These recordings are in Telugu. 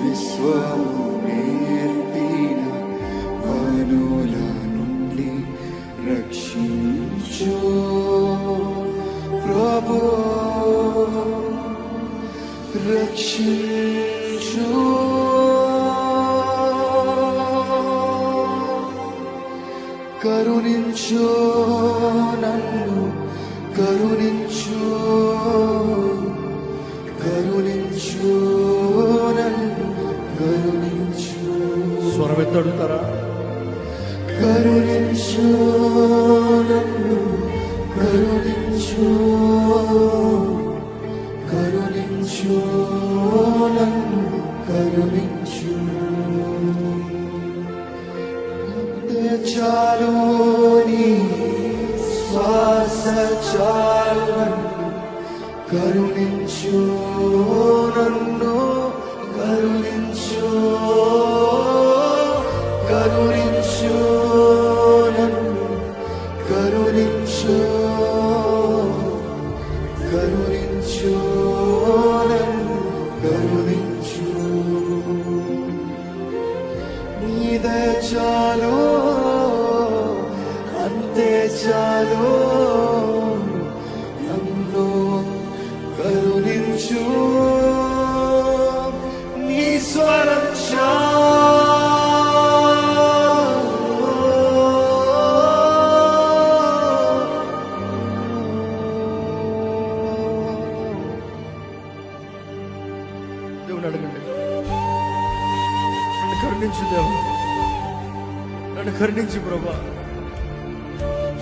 విశ్వము నేర్పిన మనుల నుండి రక్షించు ప్రభు, రక్షించు. కరుణించు నన్ను, కరుణించు, కరుణించు నన్ను, కరుణించు. స్వరమెత్తడుతారా? కరుణించు నన్ను, కరుణించు, కరుణించు నన్ను, కరుణించు. చాలు నీ శ్వాస చాలు నన్ను, కరుణించు నన్ను, కరుణించు, కరుణించు నన్ను, కరుణించు, కరుణించు నన్ను, కరుణించు. నీదే చాలు, అంతే చాలు, నన్ను కరుణించు. నీ స్వరం దేవుని అడగండి, నన్ను కరుణించు దేవా, నన్ను కరుణించు ప్రభా,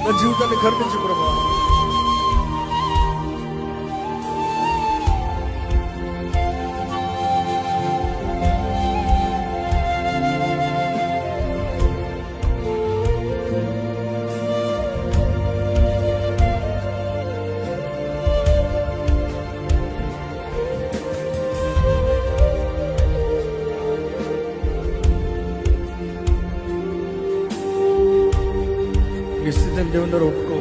నా జీవితాన్ని కరుణించు ప్రభా. నీ స్థితిని దేవుని దగ్గర ఒప్పుకో,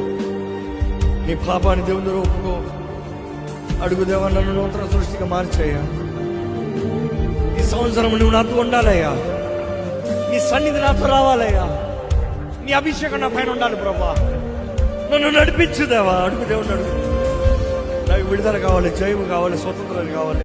నీ పాపాన్ని దేవుని దగ్గర ఒప్పుకో. అడుగు దేవా, నన్ను నూతన సృష్టిగా మార్చయ్యా. ఈ సంవత్సరం నువ్వు నాతో ఉండాలయ్యా, నీ సన్నిధి నాతో రావాలయ్యా, నీ అభిషేకం నా పైన ఉండాలి ప్రభా. నన్ను నడిపించు దేవా. అడుగు దేవుని అడుగు. నాకు విడుదల కావాలి, జయము కావాలి, స్వతంత్రం కావాలి.